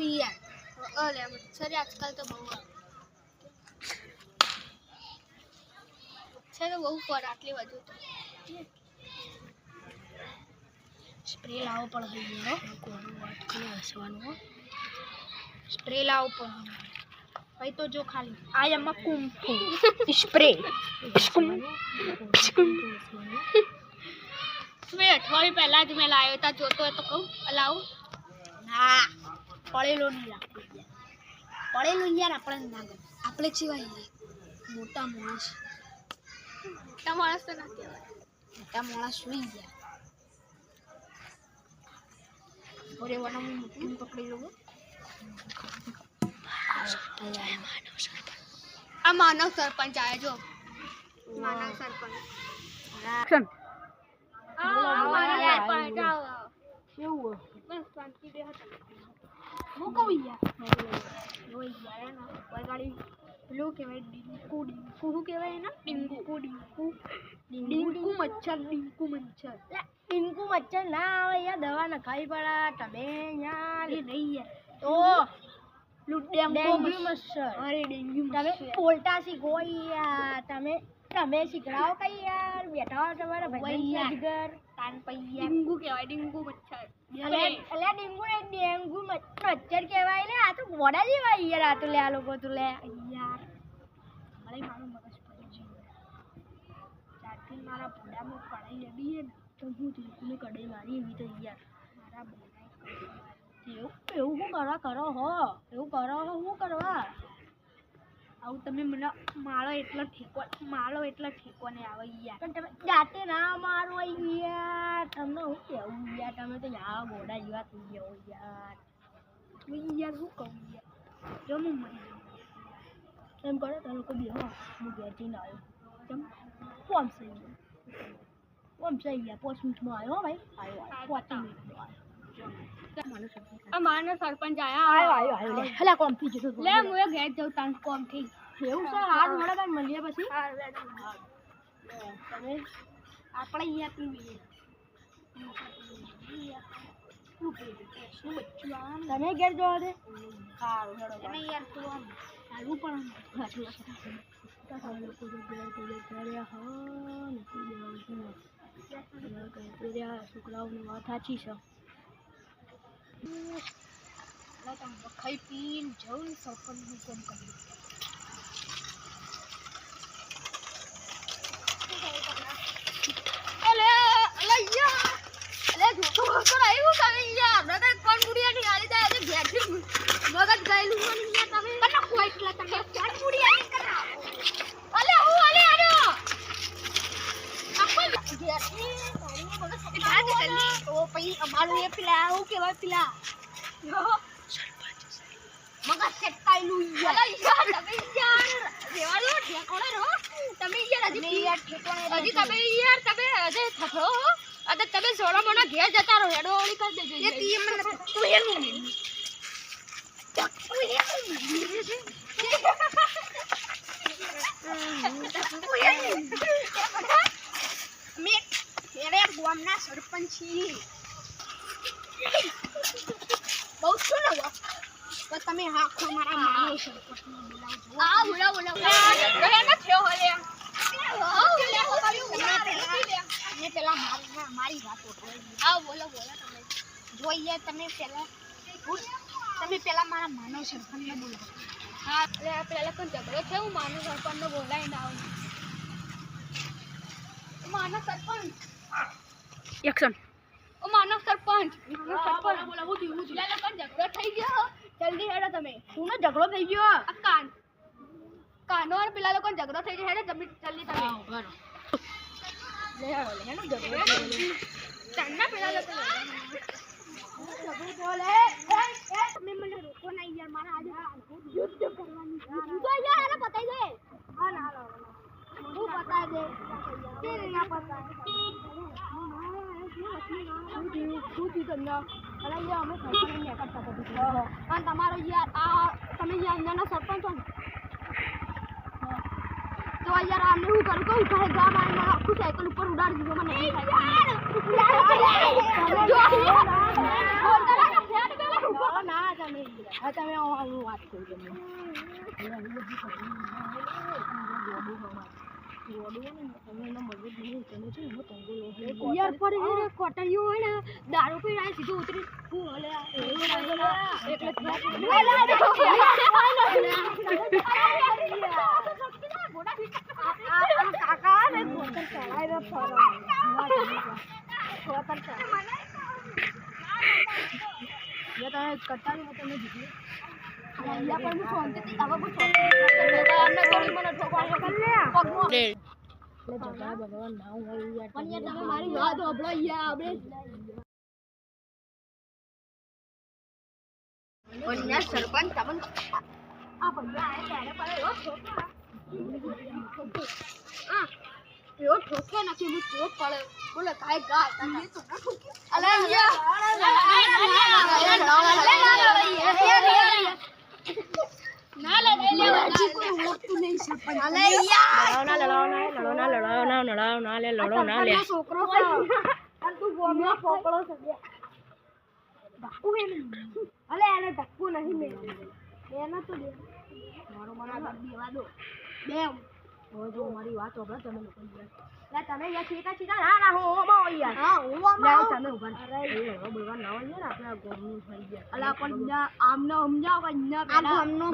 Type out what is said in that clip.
બી યાર અલે મચ્છર આજકાલ તો બહુ છે તો બહુ પર આટલી વધુ તો સ્પ્રે લાવો પણ હઈ ગયો કોનું વાત કરે હસવાનું સ્પ્રે લાવો પણ ભાઈ તો જો ખાલી આ એમાં કુંફુ સ્પ્રે મેં અઠવાડિયું પહેલા જ મેં લાવ્યો તા જોતો હોય તો કહું લાવું ના પડેલો નહીં રાખતો પડેલો યાર આપણે ના ગમે આપણે સિવાય મોટા માણસ મોટા માણસ તો ના કહેવાય મોટા માણસ સુઈ ગયા ઓરે વાના હું મુઠ્ઠી પકડી લઉં આ માનવ સરપંચ આવ્યો જો માનવ સરપંચ એક્શન કેવું બસ શાંતિ બે હું કહું યાર રોઈ ગયા ને વગાડી પેલું કહેવાય ડીંકુ શું કહેવાય ને ડીંકુ મચ્છર ના આવે યાર દવા ન ખાઈ પડા તમે યાર નહીં યાર તો ડેન્ગ્યુ મચ્છર અરે ડેન્ગ્યુ તમે બોલતા શીખો યાર તમે શીખડાવો કઈ યાર બેઠા તમારા ભાઈ ઘર તાન પૈયા ડીંગુ કહેવાય ડીંગુ મચ્છર અલે ડેન્ગ્યુ મચ્છર કહેવાય ને આ તો મોડા જેવા યાર આ તો લે આ લોકો તો લે યાર અરે મારું મગજ પડી ગયું ચારથી મારા ભોડામાં પડાઈ લેવી ને તો હું તીકુને કડાઈ મારી એવી તો યાર મારા બોલાય એવું શું કરો હો એવું કરો હો શું કરવા આવું તમે મને મારો એટલો ઠેકો ને આવે યાર પણ તમે જાતે ના મારો યાર તમને હું કેવું યાર તમે તો યાર ઘોડા જેવા થઈ ગયા યાર યાર શું કહું યાર જો હું મરી એમ કરો તમે લોકો બી હા હું ઘેરથી ના આવ્યો કેમ કોમ થઈ ગયા 5 મિનિટમાં આવ્યો ભાઈ આવ્યો 5 મિનિટમાં આવ્યો માનવ સરપંચ આવ્યો હલા કોમ થી જતો લે હું ઘેર જઉં તાન કોમ થઈ એવું છે હાર મળે તાન મળીએ પછી તમે આપણે યાર પીવીએ તમે ઘેર જવા દે સારું હેડો તમે યાર તું આમ હાલવું પણ લોકો જો ઘેર કર્યા હા નથી છોકરાઓની વાત સાચી છે ખાઈ પીને જવું ને સરપંચનું કામ કર્યું અમારું એ પેલા હું કેવાય પેલા મગજ સેટકાયેલું યાર તમે યાર રેવાડો ઠેકોડે રહો તમે યાર હજી તમે યાર તમે હજી થથો હો અરે તમે સોળા મોના ઘેર જતા રહો હેડો ઓળી કરી દેજો એ તી મને તો એનું મે એરે ગામના સરપંચ છીએ બહુ સુનો તો તમે આખો મારા માનો સરપંચને બોલાવજો આ બોલાવો એને થયો હલે તમે પેલા મારી વાતો આ બોલો તમે જોઈએ તમે પેલા મારા માનવ સરપંચને બોલાવો હા એટલે પેલા કોણ ઝઘડો છે હું માનવ સરપંચને બોલાવીને આવું માનવ સરપંચ એક્શન ઓ માનવ સરપંચ બોલો હું થયું પેલા કોણ ઝઘડો થઈ ગયો જલ્દી હેડો તમે સુનો ઝઘડો થઈ ગયો આ કાનો અને પેલા લોકો ઝઘડો થઈ ગયો હેડો જલ્દી તમે લેડો ઝઘડો તન્ના પેલા લોકો બોલે તમે મને રોકો ના યાર મારા આજે યુદ્ધ કરવાની છે તો યાર એને બતાઈ દે હા ના હું બતાઈ દે કે ના બતાય શું તમને અરે યાર અમે સરપંચ ને કરતા હતા અને તમારો યાર આ તમે યાર અંદરના સરપંચ છો ને તો યાર આમને હું કરું કહું ઘરે ગામ આવીને આખું સાયકલ ઉપર ઉડાડી દીધો મને નહીં થાય ના તમે હા તમે હું વાત કરું તમને યાર પર કોટરીઓ હોય ને દારૂ પી જાય સીધું ઉતરી હું હલે એટલે કાકા ને કોટર ચલાઈ રહ્યો કોટર ચલાઈ ये तो कट्टा नहीं मतलब मैं जीती या पर मैं सोचती थी अब वो हमने थोड़ी મને ઠોકવા कर ले પગમાં લે જગા ભગવાન ના હોય યાર પણ યાર તમે મારી વાત સાંભળો યાર આપણે ઓન્યા સરપંચ તમને આ ભગવા આયા ત્યારે પર એવો ઠોકા આ એવો ઠોકે નથી હું ચોક પડે બોલે કાઈ ગા તને તો અલે યાર ના લે હજી કોઈ ઓળખતું નહીં સરપંચ અલે યાર લડો ના લે છોકરો છે અને તું ગોમનો ફોકળો છે બાપુ હે અલે એને ધક્કો નહીં મે એને તો દે મારો મને દેવા દો બે જો મારી વાત સાંભળો તમે લોકો યાર તમે યાર સીતા ના હું ઓમાં યાર હા હું ઓમાં તમે ઉભા અરે બોલવા ના હોય યાર આપણે ગોમનું થઈ ગયા અલા પણ આમને સમજાવો કે ન આ ગોમનો